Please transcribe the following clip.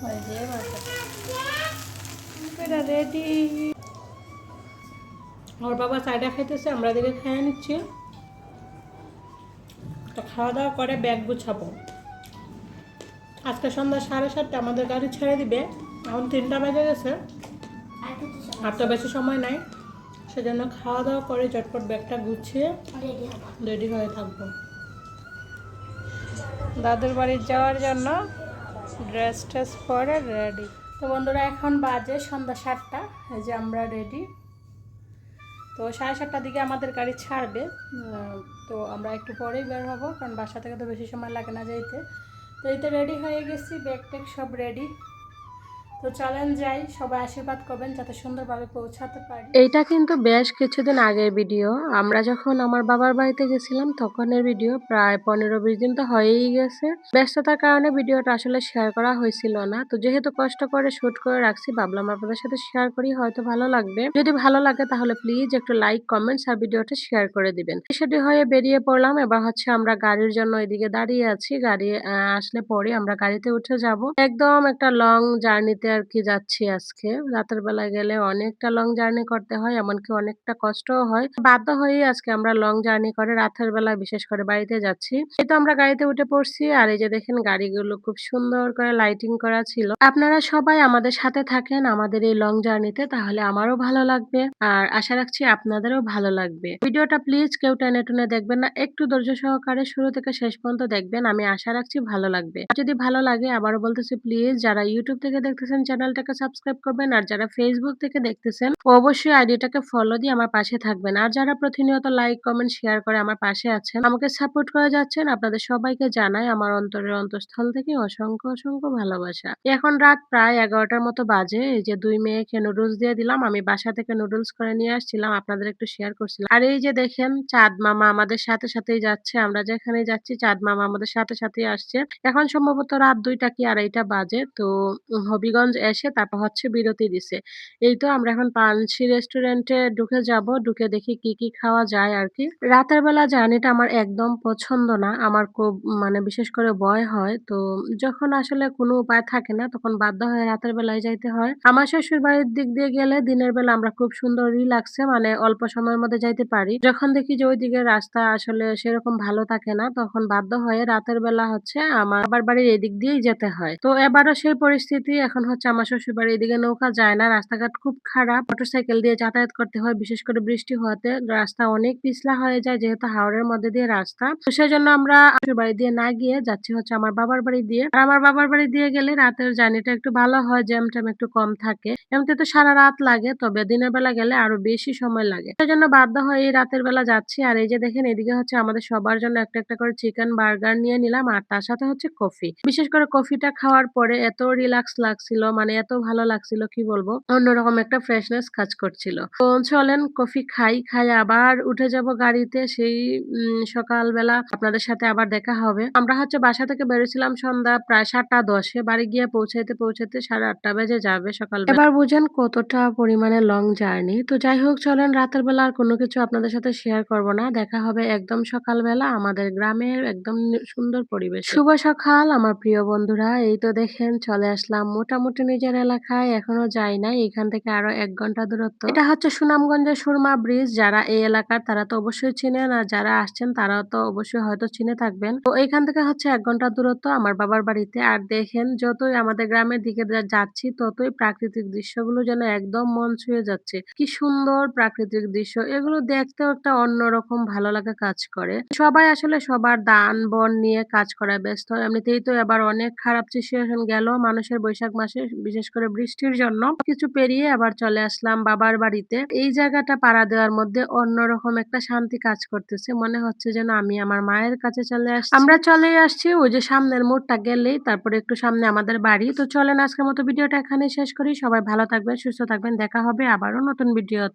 ওই যে এটা রেডি। ওর বাবা চায়টা খাইতেছে, আমরা এদিকে খেয়ে নিচ্ছি। তো খাওয়া দাওয়া করে ব্যাগ গুছাবো। আজকে সন্ধ্যা 7:30 আমাদের গাড়ি ছেড়ে দিবে। এখন 3টা বেজে গেছে, আর তো বেশি সময় নাই। সেজন্য খাওয়া দাওয়া করে চটপট ব্যাগটা গুছিয়ে রেডি হয়ে থাকবো দাদুর বাড়ি যাওয়ার জন্য। ড্রেস ট্রেস পরে রেডি। তো বন্ধুরা এখন বাজে সন্ধ্যা 7টা। এই যে আমরা রেডি। তো 7:30টার দিকে আমাদের গাড়ি ছাড়বে। তো আমরা একটু পরেই বের হবো, কারণ বাসা থেকে তো বেশি সময় লাগে না যাইতে। তো এইতে রেডি হয়ে গেছি, ব্যাগ ট্যাগ সব রেডি। তো চলেন যাই, সবাই আশীর্বাদ করবেন যাতে সুন্দরভাবে পৌঁছাতে পারি। এইটা কিন্তু বেশ কিছুদিন আগের ভিডিও। আমরা যখন আমার বাবার বাড়িতে গেছিলাম তখনের ভিডিও, প্রায় 15-20 দিন তো হয়েই গেছে। ব্যস্ততার কারণে ভিডিওটা আসলে শেয়ার করা হয়েছিল না। তো যেহেতু কষ্ট করে শুট করে রাখছি, ভাবলাম আপনাদের সাথে শেয়ার করি, হয়তো ভালো লাগবে। যদি ভালো লাগে তাহলে প্লিজ একটু লাইক, কমেন্টস আর ভিডিওটা শেয়ার করে দিবেন। সেটি হয়ে বেরিয়ে পড়লাম। এবার হচ্ছে আমরা গাড়ির জন্য এদিকে দাঁড়িয়ে আছি। গাড়ি আসলে পরে আমরা গাড়িতে উঠে যাব। একদম একটা লং জার্নিতে আর কি যাচ্ছি আজকে। রাতের বেলায় গেলে অনেকটা লং জার্নি করতে হয়, এমনকি অনেকটা কষ্টও হয়। বাধ্য হয়েই আজকে আমরা লং জার্নি করে রাতের বেলায় বিশেষ করে বাড়িতে যাচ্ছি। এই তো আমরা গাড়িতে উঠে পড়ছি, আর এই যে দেখেন গাড়িগুলো খুব সুন্দর করে লাইটিং করা ছিল। আপনারা সবাই আমাদের সাথে থাকেন আমাদের এই লং জার্নিতে, তাহলে আমারও ভালো লাগবে, আর আশা রাখছি আপনাদেরও ভালো লাগবে। ভিডিওটা প্লিজ কেউ টেনে টুনে দেখবেন না, একটু ধৈর্য সহকারে শুরু থেকে শেষ পর্যন্ত দেখবেন। আমি আশা রাখছি ভালো লাগবে। আর যদি ভালো লাগে আবারও বলতেছি, প্লিজ যারা ইউটিউব থেকে দেখতেছেন চ্যানেলটাকে সাবস্ক্রাইব করবেন, আর যারা ফেসবুক থেকে দেখতেছেন অবশ্যই আইডিটাকে ফলো দিয়ে আমার পাশে থাকবেন। আর যারা প্রতিনিয়ত লাইক, কমেন্ট, শেয়ার করে আমার পাশে আছেন, আমাকে সাপোর্ট করে যাচ্ছেন, আপনাদের সবাইকে জানাই আমার অন্তরের অন্তঃস্থল থেকে অসংখ্য অসংখ্য ভালোবাসা। এখন রাত প্রায় 11টার মতো বাজে। এই যে 2 মেয়েকে নুডলস দিয়ে দিলাম। আমি বাসা থেকে নুডলস করে নিয়ে আসছিলাম, আপনাদের একটু শেয়ার করছিলাম। আর এই যে দেখেন চাঁদ মামা আমাদের সাথে সাথেই যাচ্ছে। আমরা যেখানে যাচ্ছি চাঁদ মামা আমাদের সাথে সাথেই আসছে। এখন সম্ভবত রাত 2টা কি 2:30 বাজে। তো হবিগঞ্জ এসে তারপর হচ্ছে বিরতি দিছে। এই তো আমরা এখন পানসি রেস্টুরেন্টে ঢুকে যাব। ঢুকে দেখি কি কি খাওয়া যায় আর কি। রাতের বেলা জার্নিটা আমার একদম পছন্দ না। আমার খুব মানে বিশেষ করে ভয় হয়। তো যখন আসলে কোনো উপায় থাকে না তখন বাধ্য হয়ে রাতের বেলায় যাইতে হয়। আমার শ্বশুরবাড়ির দিক দিয়ে গেলে দিনের বেলা আমরা খুব সুন্দর রিল্যাক্সে মানে অল্প সময়ের মধ্যে যাইতে পারি। যখন দেখি যে ওইদিকে রাস্তা আসলে সেরকম ভালো থাকে না, তখন বাধ্য হয়ে রাতের বেলা হচ্ছে আমার বাবার বাড়ির এদিক দিয়েই যেতে হয়। তো এবারও সেই পরিস্থিতি। এখন হচ্ছে আমার শ্বশুরবাড়ির এদিকে নৌকা যায় না। রাস্তাঘাট খুব খারাপ। মোটরসাইকেল দিয়ে যাতায়াত করতে হয়। বিশেষ করে বৃষ্টি হওয়াতে রাস্তা অনেক পিছলা হয়ে যায়, যেহেতু হাওরের মধ্যে দিয়ে রাস্তা। তো সেজন্য আমরা শ্বশুরবাড়ি দিয়ে না গিয়ে যাচ্ছি হচ্ছে আমার বাবার বাড়ি দিয়ে। আর আমার বাবার বাড়ি দিয়ে গেলে রাতের জার্নিটা একটু ভালো হয়, জ্যাম-ট্যাম একটু কম থাকে। এমনিতে তো সারা রাত লাগে, তবে দিনের বেলা গেলে আরো বেশি সময় লাগে। সেজন্য বাধ্য হয়ে এই রাতের বেলা যাচ্ছি। আর এই যে দেখেন এদিকে হচ্ছে আমাদের সবার জন্য একটা একটা করে চিকেন বার্গার নিয়ে নিলাম, আর তার সাথে হচ্ছে কফি। বিশেষ করে কফিটা খাওয়ার পরে এত রিল্যাক্স লাগছিল, মানে এত ভালো লাগছিল কি বলবো, অন্যরকম একটা ফ্রেশনেস কাজ করছিল। তো চলেন কফি খাই, খাই আবার উঠে যাব গাড়িতে। সেই সকালবেলা আপনাদের সাথে আবার দেখা হবে। আমরা হচ্ছে বাসা থেকে বেরিয়েছিলাম সন্ধ্যা প্রায় 7:10-এ। বাড়ি গিয়ে পৌঁছাইতে পৌঁছাইতে 8:30 বেজে যাবে সকালবেলা। এবার বুঝেন কতটা পরিমাণে লং জার্নি। তো যাই হোক চলেন, রাতের বেলা আর কোনো কিছু আপনাদের সাথে শেয়ার করব না। দেখা হবে একদম সকালবেলা আমাদের গ্রামের একদম সুন্দর পরিবেশে। শুভ সকাল আমার প্রিয় বন্ধুরা। এই তো দেখেন চলে আসলাম মোটামুটি নিজের এলাকায়। এখনো যাই নাই। এখান থেকে আরো 1 ঘন্টা দূরত্ব। এটা হচ্ছে সুনামগঞ্জের সুরমা ব্রিজ। যারা এই এলাকার তারা তো অবশ্যই চিনেন, আর যারা আসছেন তারাও তো অবশ্যই হয়তো চিনে থাকবেন। তো এখান থেকে হচ্ছে 1 ঘন্টা দূরত্ব আমার বাবার বাড়িতে। আর দেখেন যতই আমাদের গ্রামের দিকে যাচ্ছি ততই প্রাকৃতিক দৃশ্যগুলো যেন একদম মন ছুঁয়ে যাচ্ছে। কি সুন্দর প্রাকৃতিক দৃশ্য। এগুলো দেখতেও একটা অন্যরকম ভালো লাগা কাজ করে। সবাই আসলে সবার দান বন নিয়ে কাজ করায় ব্যস্ত। এমনিতেই তো এবার অনেক খারাপ সিচুয়েশন গেল মানুষের বৈশাখ মাসে, বিশেষ করে বৃষ্টির জন্য। কিছু পেরিয়ে আবার চলে আসলাম বাবার বাড়িতে। এই জায়গাটা পাড়া দেওয়ার মধ্যে অন্যরকম একটা শান্তি কাজ করতেছে। মনে হচ্ছে যেন আমি আমার মায়ের কাছে চলে আসছি। আমরা চলেই আসছি ওই যে সামনের মোড়টা গেলেই, তারপরে একটু সামনে আমাদের বাড়ি। তো চলেন আজকের মতো ভিডিওটা এখানেই শেষ করি। সবাই ভালো থাকবেন, সুস্থ থাকবেন। দেখা হবে আবারও নতুন ভিডিওতে।